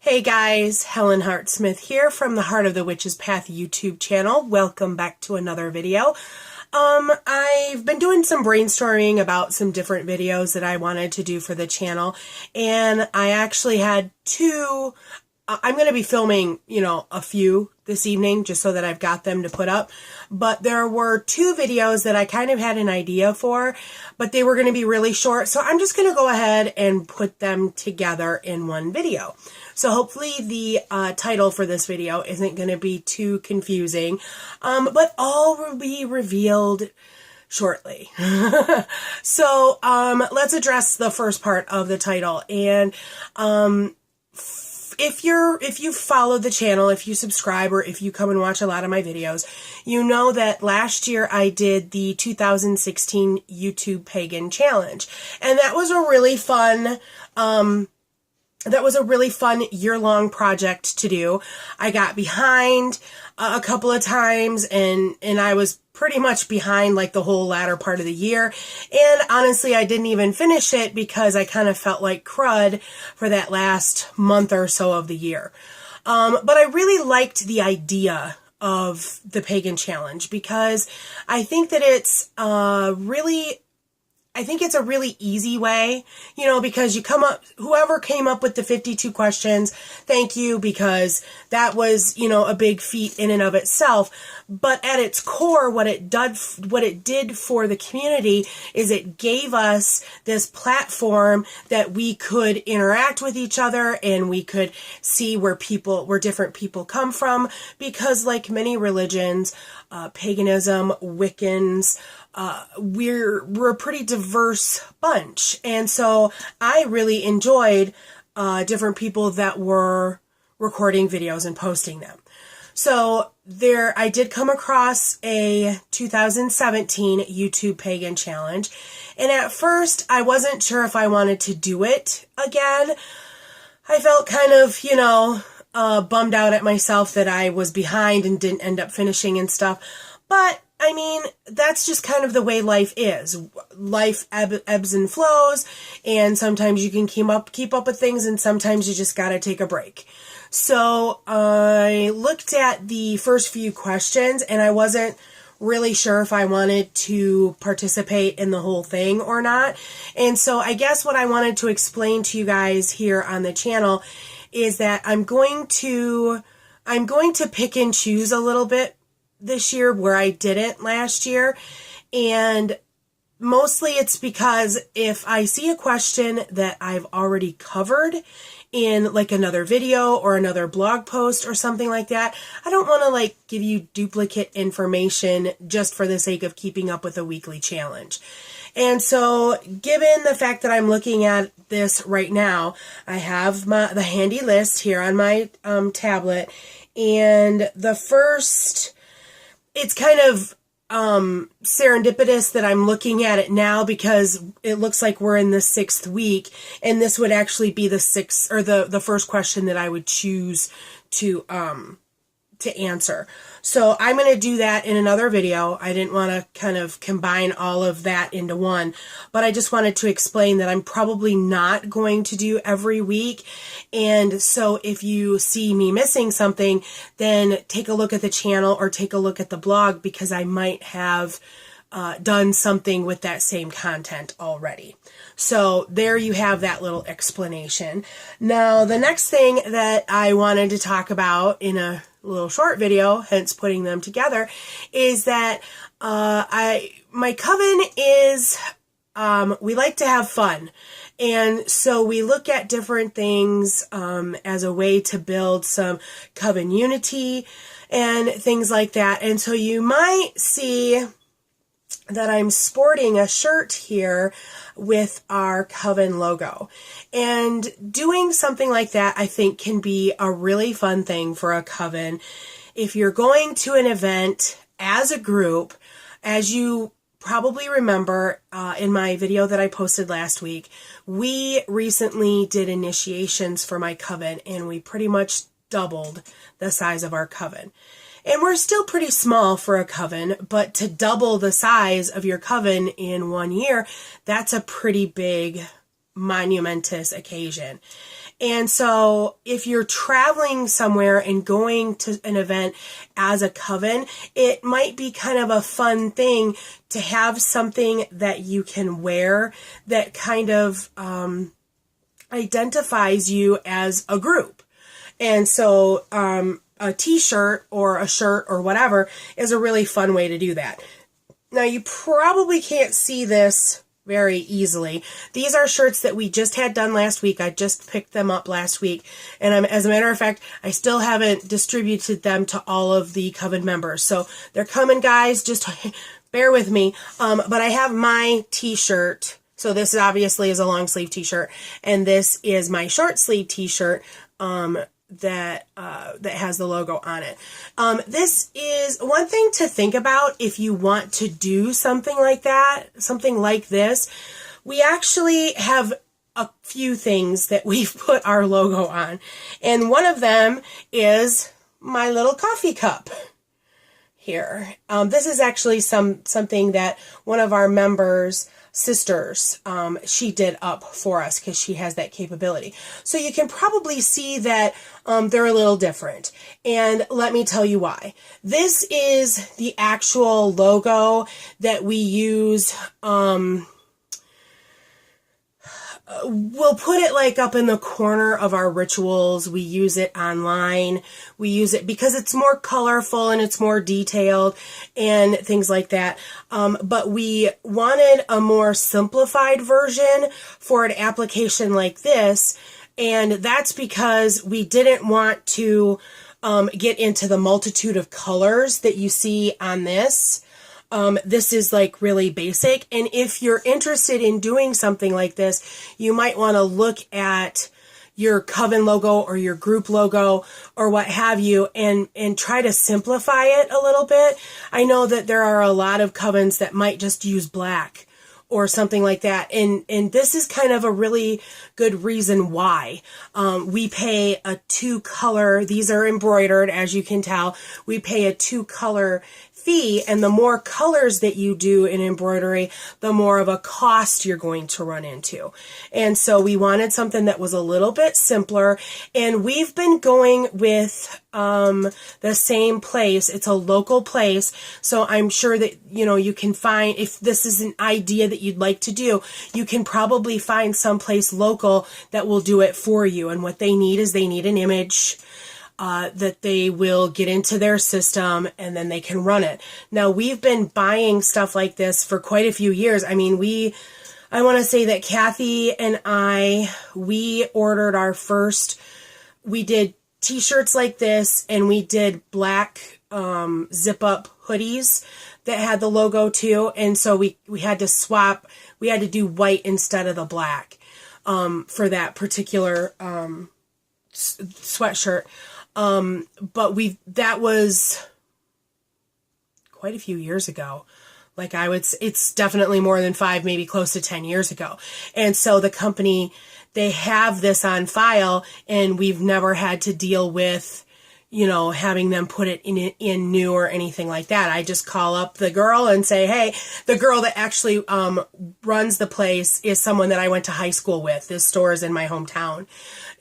Hey guys, Helen Hart-Smith here from the Heart of the Witch's Path YouTube channel. Welcome back to another video. I've been doing some brainstorming about some different videos that I wanted to do for the channel, and I actually had two. I'm going to be filming, a few this evening just so that I've got them to put up. But there were two videos that I kind of had an idea for, but they were going to be really short. So I'm just going to go ahead and put them together in one video. So hopefully the title for this video isn't going to be too confusing, but all will be revealed shortly. So let's address the first part of the title. And if you follow the channel, if you subscribe, or if you come and watch a lot of my videos, you know that last year I did the 2016 YouTube Pagan Challenge, and that was a really fun year-long project to do. I got behind a couple of times, and I was pretty much behind like the whole latter part of the year. And honestly, I didn't even finish it because I kind of felt like crud for that last month or so of the year. But I really liked the idea of the Pagan Challenge because I think that it's a really easy way, because whoever came up with the 52 questions, thank you, because that was, a big feat in and of itself. But at its core, what it did for the community is it gave us this platform that we could interact with each other, and we could see where different people come from, because like many religions, paganism, Wiccans, we're a pretty diverse bunch. And so I really enjoyed different people that were recording videos and posting them. So I did come across a 2017 YouTube Pagan Challenge, and at first I wasn't sure if I wanted to do it again. I felt kind of, bummed out at myself that I was behind and didn't end up finishing and stuff. But I mean, that's just kind of the way life is. Life ebbs and flows, and sometimes you can keep up with things, and sometimes you just gotta take a break. So I looked at the first few questions, and I wasn't really sure if I wanted to participate in the whole thing or not. And so I guess what I wanted to explain to you guys here on the channel is that I'm going to pick and choose a little bit this year where I didn't last year. And mostly it's because if I see a question that I've already covered in like another video or another blog post or something like that, I don't want to give you duplicate information just for the sake of keeping up with a weekly challenge. And so given the fact that I'm looking at this right now, I have the handy list here on my tablet, and the first, it's kind of serendipitous that I'm looking at it now because it looks like we're in the 6th week, and this would actually be the 6th or the first question that I would choose to answer. So I'm going to do that in another video. I didn't want to kind of combine all of that into one, but I just wanted to explain that I'm probably not going to do every week. And so if you see me missing something, then take a look at the channel or take a look at the blog, because I might have done something with that same content already. So there you have that little explanation. Now, the next thing that I wanted to talk about in a little short video, hence putting them together, is that my coven is, we like to have fun. And so we look at different things as a way to build some coven unity and things like that. And so you might see that I'm sporting a shirt here with our Coven logo. And doing something like that, I think, can be a really fun thing for a Coven. If you're going to an event as a group, as you probably remember in my video that I posted last week, we recently did initiations for my Coven, and we pretty much doubled the size of our Coven. And we're still pretty small for a Coven, but to double the size of your Coven in 1 year, that's a pretty big, monumentous occasion. And so if you're traveling somewhere and going to an event as a coven, it might be kind of a fun thing to have something that you can wear that kind of identifies you as a group. And so a t-shirt or a shirt or whatever is a really fun way to do that. Now, you probably can't see this very easily. These are shirts that we just had done last week. I just picked them up last week. And as a matter of fact, I still haven't distributed them to all of the Coven members. So they're coming, guys. Just bear with me. But I have my t-shirt. So this obviously is a long sleeve t-shirt. And this is my short sleeve t-shirt. That has the logo on it. This is one thing to think about if you want to do something like that, something like this. We actually have a few things that we've put our logo on. And one of them is my little coffee cup here. This is actually something that one of our members' sisters, she did up for us because she has that capability. So you can probably see that they're a little different. And let me tell you why. This is the actual logo that we use. We'll put it like up in the corner of our rituals. We use it online. We use it because it's more colorful and it's more detailed and things like that. But we wanted a more simplified version for an application like this. And that's because we didn't want to get into the multitude of colors that you see on this. This is like really basic. And if you're interested in doing something like this, you might want to look at your Coven logo or your group logo or what have you and try to simplify it a little bit. I know that there are a lot of covens that might just use black or something like that. And this is kind of a really good reason why. We pay a 2-color, these are embroidered, as you can tell. We pay a 2-color fee, and the more colors that you do in embroidery, the more of a cost you're going to run into. And so we wanted something that was a little bit simpler, and we've been going with the same place. It's a local place, so I'm sure that, you know, you can find, if this is an idea that you'd like to do, you can probably find someplace local that will do it for you. And what they need is they need an image that they will get into their system and then they can run it. Now, we've been buying stuff like this for quite a few years. I mean, I want to say that Kathy and we ordered our first, we did t-shirts like this, and we did black zip up hoodies that had the logo too. And so we had to swap, we had to do white instead of the black for that particular sweatshirt. But that was quite a few years ago. Like it's definitely more than 5, maybe close to 10 years ago. And so the company, they have this on file, and we've never had to deal with, you know, having them put it in new or anything like that. I just call up the girl and say, hey, the girl that actually runs the place is someone that I went to high school with. This store is in my hometown.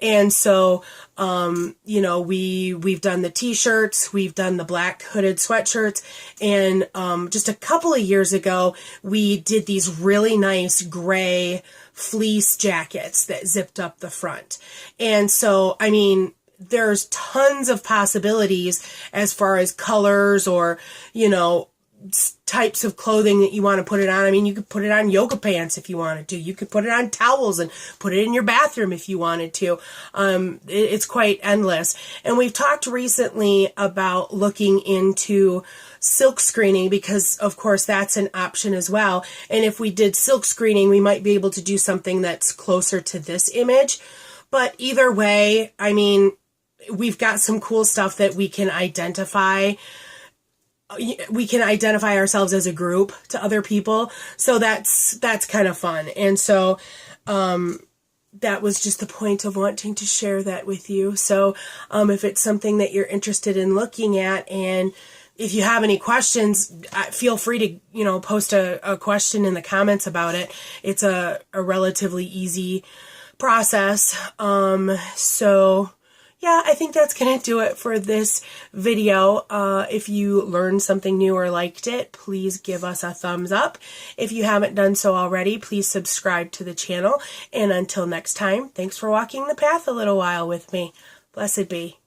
And so, you know, we've done the t-shirts, we've done the black hooded sweatshirts, and just a couple of years ago, we did these really nice gray fleece jackets that zipped up the front. And so, I mean, there's tons of possibilities as far as colors or, you know, types of clothing that you want to put it on. I mean, you could put it on yoga pants if you wanted to. You could put it on towels and put it in your bathroom if you wanted to. It's quite endless. And we've talked recently about looking into silk screening because, of course, that's an option as well. And if we did silk screening, we might be able to do something that's closer to this image. But either way, I mean, we've got some cool stuff that we can identify. We can identify ourselves as a group to other people. So that's kind of fun. And so that was just the point of wanting to share that with you. So if it's something that you're interested in looking at, and if you have any questions, feel free to, you know, post a question in the comments about it. It's a relatively easy process. So yeah, I think that's going to do it for this video. If you learned something new or liked it, please give us a thumbs up. If you haven't done so already, please subscribe to the channel. And until next time, thanks for walking the path a little while with me. Blessed be.